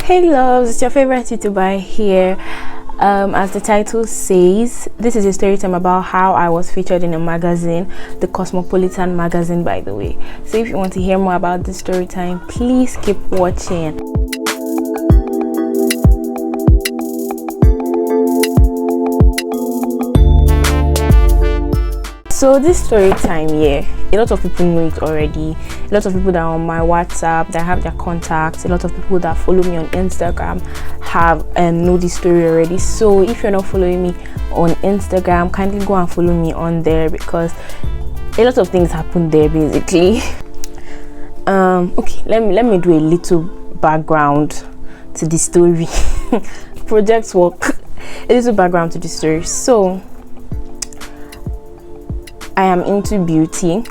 Hey loves, it's your favorite YouTuber here. As the title says, this is a story time about how I was featured in a magazine, the Cosmopolitan magazine, by the way. So if you want to hear more about this story time, please keep watching. So this story time here, a lot of people know it already. A lot of people that are on my WhatsApp, that have their contacts, a lot of people that follow me on Instagram have know this story already. So if you're not following me on Instagram, kindly go and follow me on there, because a lot of things happen there basically. Okay, let me do a little background to the story. Project work. A little background to the story. So I am into beauty.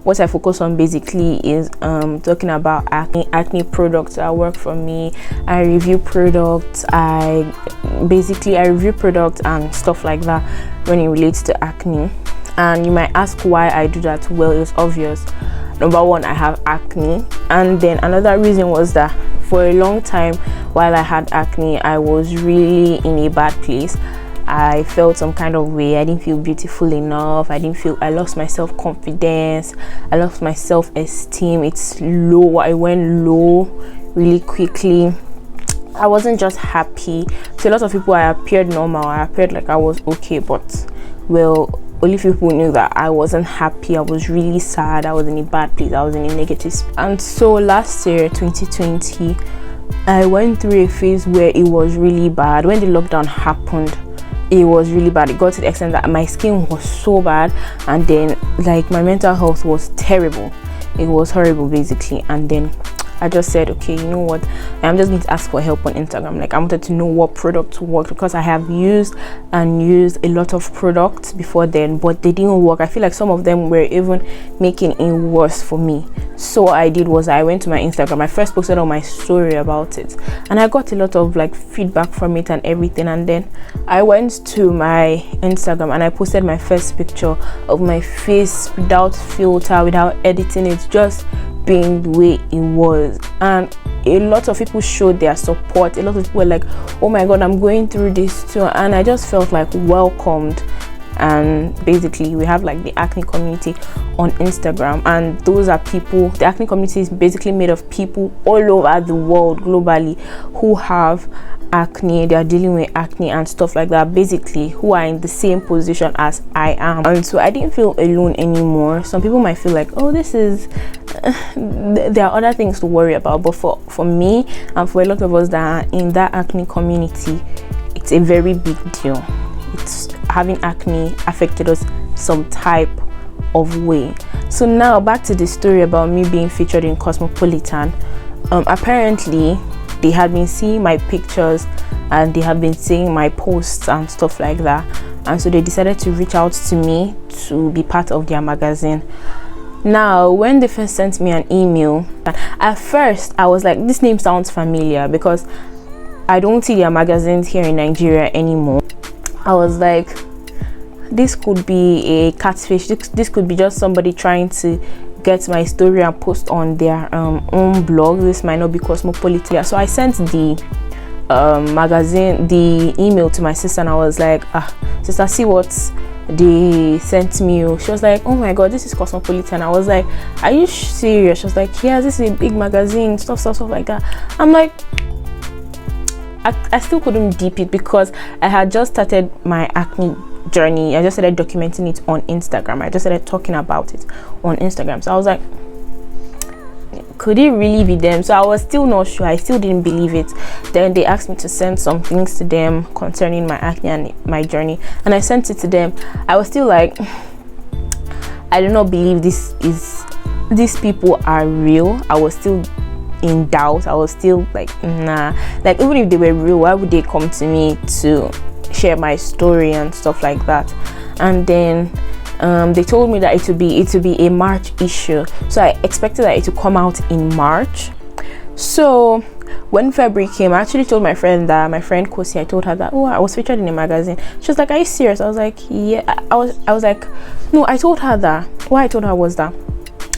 What I focus on basically is talking about acne products that work for me. I review products. I review products and stuff like that when it relates to acne. And you might ask why I do that. Well, it's obvious. Number one, I have acne, and then another reason was that for a long time while I had acne, I was really in a bad place. I felt some kind of way. I didn't feel beautiful enough. I lost my self-confidence. I lost my self-esteem. It's low. I went low really quickly. I wasn't just happy. To a lot of people, I appeared normal. I appeared like I was okay, but well, only people knew that I wasn't happy. I was really sad. I was in a bad place. I was in a negative space. And so last year, 2020, I went through a phase where it was really bad. When the lockdown happened, it was really bad. It got to the extent that my skin was so bad, and then like my mental health was terrible. It was horrible basically. And then I just said, okay, you know what, I'm just going to ask for help on Instagram. Like, I wanted to know what product worked, because I have used a lot of products before then, but they didn't work. I feel like some of them were even making it worse for me. So what I did was I went to my Instagram. I first posted on my story about it, and I got a lot of like feedback from it and everything. And then I went to my Instagram and I posted my first picture of my face without filter, without editing it, just being the way it was. And a lot of people showed their support. A lot of people were like, oh my god, I'm going through this too. And I just felt like welcomed. And basically we have like the acne community on Instagram, and those are people, the acne community is basically made of people all over the world globally who have acne, they are dealing with acne and stuff like that, basically who are in the same position as I am. And so I didn't feel alone anymore. Some people might feel like, oh, this is there are other things to worry about, but for me and for a lot of us that are in that acne community, it's a very big deal. It's having acne affected us some type of way. So now back to the story about me being featured in Cosmopolitan. Apparently they had been seeing my pictures and they have been seeing my posts and stuff like that, and so they decided to reach out to me to be part of their magazine. Now when they first sent me an email, at first I was like, this name sounds familiar, because I don't see their magazines here in Nigeria anymore. I was like, this could be a catfish. This could be just somebody trying to get my story and post on their own blog. This might not be Cosmopolitan. So I sent the email to my sister, and I was like, sister, see what they sent me. She was like, oh my god, this is Cosmopolitan. I was like, are you serious? She was like, yeah, this is a big magazine, stuff like that. I'm like, I still couldn't deep it, because I had just started my acne journey. I just started documenting it on Instagram. I just started talking about it on Instagram. So I was like, could it really be them? So I was still not sure. I still didn't believe it. Then they asked me to send some things to them concerning my acne and my journey, and I sent it to them. I was still like, I do not believe these people are real. I was still in doubt. I was still like, nah, like even if they were real, why would they come to me to share my story and stuff like that? And then they told me that it would be a March issue, so I expected that it would come out in March. So when February came, I actually told my friend Kosi, I told her that, oh, I was featured in a magazine. She was like, are you serious? I was like, yeah. I was like, no. I told her that what I told her was that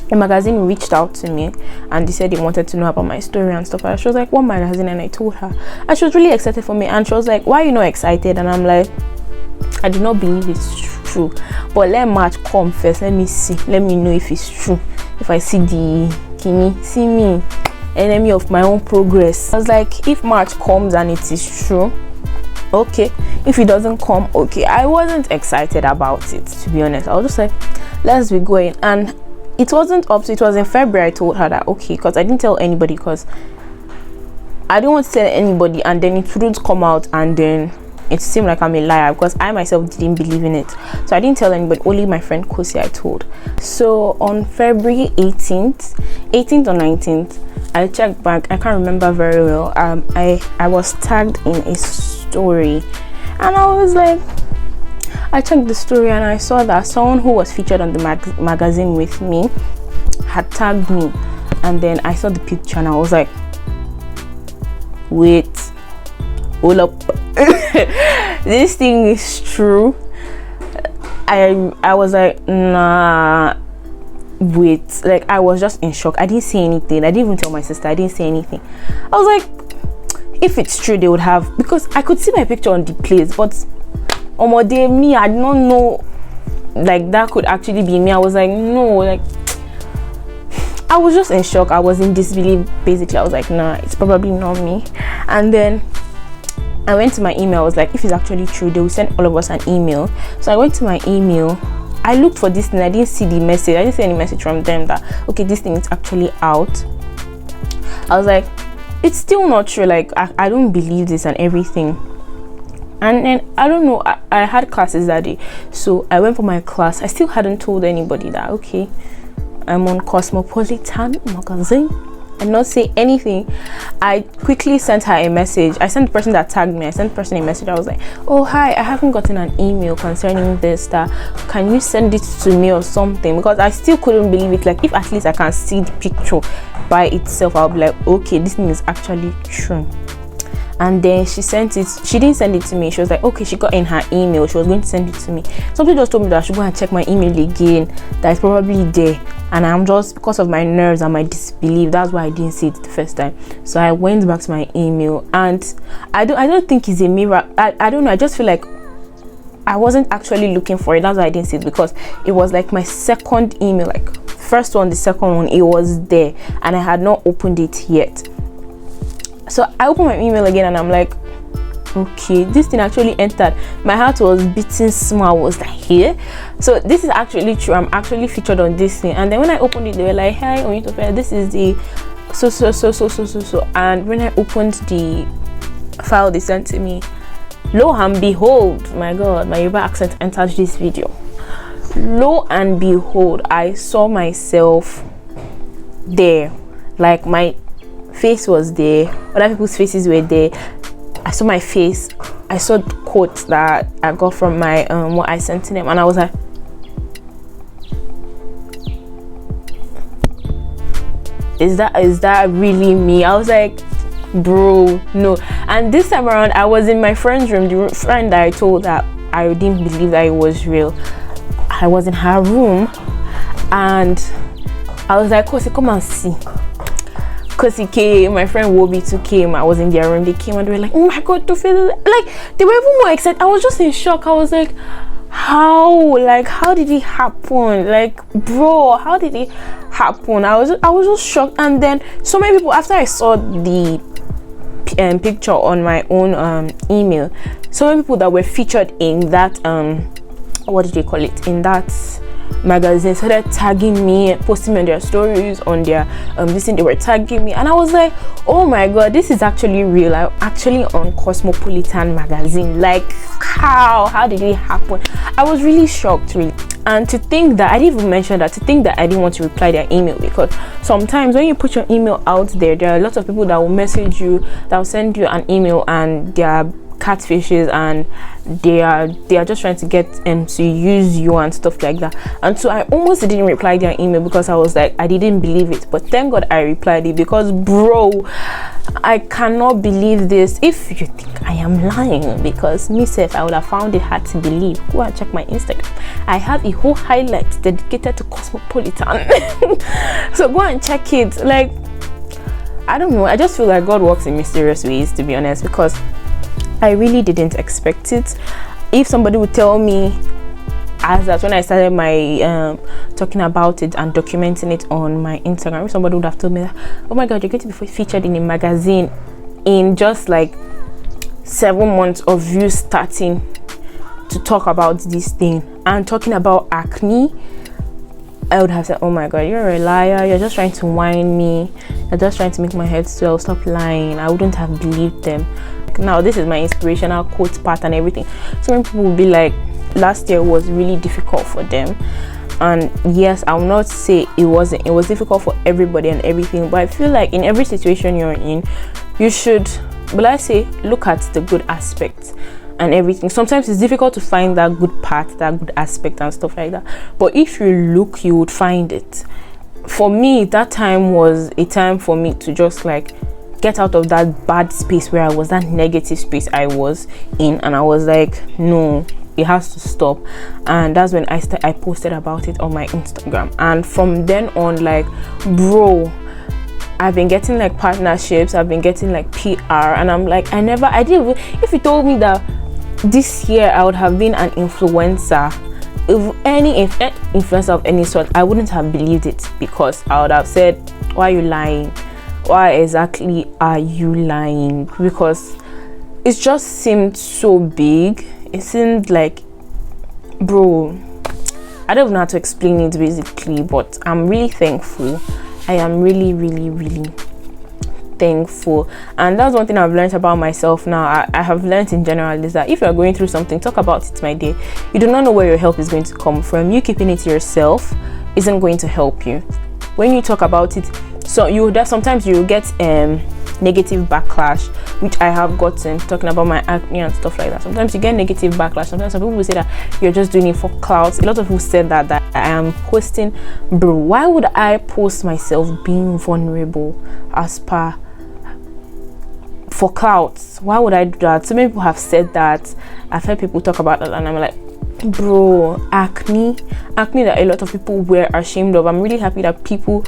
the magazine reached out to me and they said they wanted to know about my story and stuff. And she was like, what magazine? And I told her, and she was really excited for me. And she was like, why are you not excited? And I'm like, I do not believe it's true, but let March come first. Let me see, let me know if it's true. If I see the Kini, see me, enemy of my own progress. I was like, if March comes and it is true, okay. If it doesn't come, okay. I wasn't excited about it, to be honest. I was just like, let's be going. And it wasn't up to, it was in February I told her that, okay, because I didn't tell anybody, because I didn't want to tell anybody and then it wouldn't come out and then it seemed like I'm a liar, because I myself didn't believe in it. So I didn't tell anybody, only my friend Kosi I told. So on February 18th or 19th, I checked back, I can't remember very well. I was tagged in a story and I was like, I checked the story and I saw that someone who was featured on the magazine with me had tagged me, and then I saw the picture and I was like, wait, hold up. This thing is true. I was like, nah, wait. Like, I was just in shock. I didn't say anything. I didn't even tell my sister. I didn't say anything. I was like, if it's true, they would have, because I could see my picture on the place, but me, I did not know like that could actually be me. I was like, no, like I was just in shock. I was in disbelief, basically. I was like, nah, it's probably not me. And then I went to my email. I was like, if it's actually true, they will send all of us an email. So I went to my email. I looked for this thing. I didn't see the message. I didn't see any message from them that, okay, this thing is actually out. I was like, it's still not true. Like, I don't believe this and everything. And then I don't know, I had classes that day, so I went for my class. I still hadn't told anybody that, okay, I'm on Cosmopolitan magazine. I did not say anything. I quickly sent her a message. I sent the person that tagged me, I sent the person a message. I was like, oh hi, I haven't gotten an email concerning this, that can you send it to me or something? Because I still couldn't believe it. Like, if at least I can see the picture by itself, I'll be like, okay, this thing is actually true. And then she sent it. She didn't send it to me. She was like, okay, she got in her email, she was going to send it to me. Somebody just told me that I should go and check my email again, that it's probably there. And I'm just, because of my nerves and my disbelief, that's why I didn't see it the first time. So I went back to my email, and I don't think it's a mirror. I don't know, I just feel like I wasn't actually looking for it. That's why I didn't see it, because it was like my second email, like first one, the second one, it was there and I had not opened it yet. So I opened my email again and I'm like, okay, this thing actually entered. My heart was beating small. I was like, here, so this is actually true. I'm actually featured on this thing. And then when I opened it, they were like, hi Oyintofe, this is the so. And when I opened the file they sent to me, lo and behold, my god, my Yoruba accent entered this video. Lo and behold, I saw myself there. Like, my face was there, other people's faces were there. I saw my face. I saw the quotes that I got from my what I sent to them, and I was like, is that really me? I was like, bro, no. And this time around, I was in my friend's room, the friend that I told that I didn't believe that it was real. I was in her room and I was like, Kosi, come and see. Kosi came, my friend Wobi too came. I was in their room, they came and they were like, oh my god, to feel like they were even more excited. I was just in shock. I was like, how did it happen? Like, bro, how did it happen? I was just shocked. And then so many people, after I saw the picture on my own email, so many people that were featured in that what did they call it, in that magazine, started tagging me, posting me on their stories, on their this thing, they were tagging me, and I was like, oh my god, this is actually real. I'm actually on Cosmopolitan magazine. Like, how did it happen? I was really shocked, really. And to think that I didn't even mention that, to think that I didn't want to reply their email, because sometimes when you put your email out there, there are lots of people that will message you, that will send you an email, and their catfishes, and they are just trying to get to use you and stuff like that. And so I almost didn't reply their email because I was like, I didn't believe it. But thank God I replied it, because bro, I cannot believe this. If you think I am lying, because myself, I would have found it hard to believe. Go and check my Instagram. I have a whole highlight dedicated to Cosmopolitan. So go and check it. Like, I don't know, I just feel like God works in mysterious ways, to be honest, because I really didn't expect it. If somebody would tell me, as that when I started my talking about it and documenting it on my Instagram, if somebody would have told me that, oh my God, you're going to be featured in a magazine in just like 7 months of you starting to talk about this thing and talking about acne, I would have said, oh my God, you're a liar, you're just trying to whine me, you're just trying to make my head swell, stop lying. I wouldn't have believed them. Now this is my inspirational quote part and everything. So many people will be like, last year was really difficult for them, and yes, I will not say it wasn't. It was difficult for everybody and everything, but I feel like in every situation you're in, you should, but I say, look at the good aspects and everything. Sometimes it's difficult to find that good part, that good aspect and stuff like that, but if you look, you would find it. For me, that time was a time for me to just like get out of that bad space where I was, that negative space I was in, and I was like, no, it has to stop. And that's when I posted about it on my Instagram, and from then on, like, bro, I've been getting like partnerships, I've been getting like PR, and I'm like, I didn't even, if you told me that this year I would have been an influencer, if any influencer of any sort, I wouldn't have believed it, because I would have said, why are you lying? Why exactly are you lying? Because it just seemed so big. It seemed like, bro, I don't know how to explain it basically, but I'm really thankful. I am really, really, really thankful. And that's one thing I've learned about myself now. I have learned in general is that if you're going through something, talk about it, my dear. You do not know where your help is going to come from. You keeping it to yourself isn't going to help you. When you talk about it, so sometimes you get negative backlash, which I have gotten talking about my acne and stuff like that. Sometimes you get negative backlash. Sometimes some people will say that you're just doing it for clout. A lot of people said that I am posting, bro, why would I post myself being vulnerable as per for clout? Why would I do that? So many people have said that. I've heard people talk about that, and I'm like, bro, acne that a lot of people were ashamed of. I'm really happy that people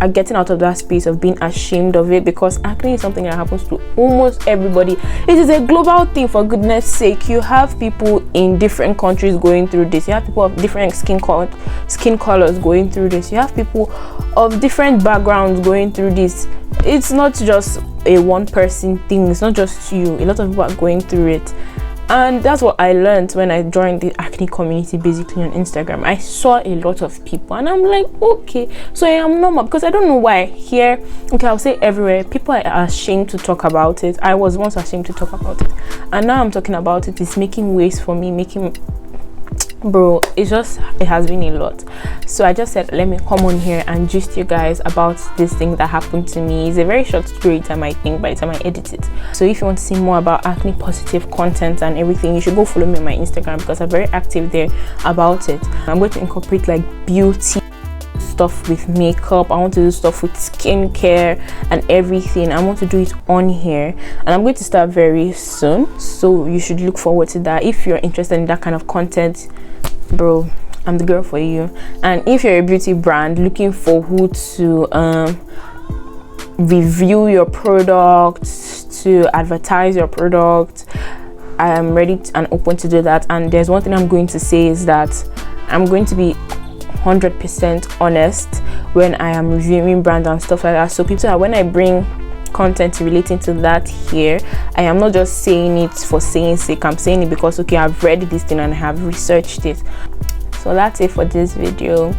are getting out of that space of being ashamed of it, because acne is something that happens to almost everybody. It is a global thing, for goodness sake. You have people in different countries going through this. You have people of different skin colors going through this. You have people of different backgrounds going through this. It's not just a one person thing. It's not just you. A lot of people are going through it. And that's what I learned when I joined the acne community, basically on Instagram. I saw a lot of people, and I'm like, okay, so I am normal, because I don't know why here, okay, I'll say everywhere, people are ashamed to talk about it. I was once ashamed to talk about it, and now I'm talking about it. It's making waves for me, bro, it has been a lot. So I just said, let me come on here and gist you guys about this thing that happened to me. It's a very short story time, I think, by the time I edit it. So if you want to see more about acne positive content and everything, you should go follow me on my Instagram, because I'm very active there about it. I'm going to incorporate like beauty stuff with makeup. I want to do stuff with skincare and everything. I want to do it on here, and I'm going to start very soon, so you should look forward to that. If you're interested in that kind of content, bro, I'm the girl for you. And if you're a beauty brand looking for who to review your product, to advertise your product, I am ready and open to do that. And there's one thing I'm going to say is that I'm going to be 100% honest when I am reviewing brands and stuff like that. So people, when I bring content relating to that here, I am not just saying it for saying sake. I'm saying it because, okay, I've read this thing and I have researched it. So that's it for this video.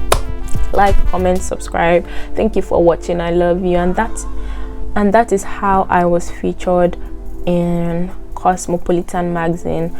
Like, comment, subscribe. Thank you for watching. I love you. And that is how I was featured in Cosmopolitan magazine.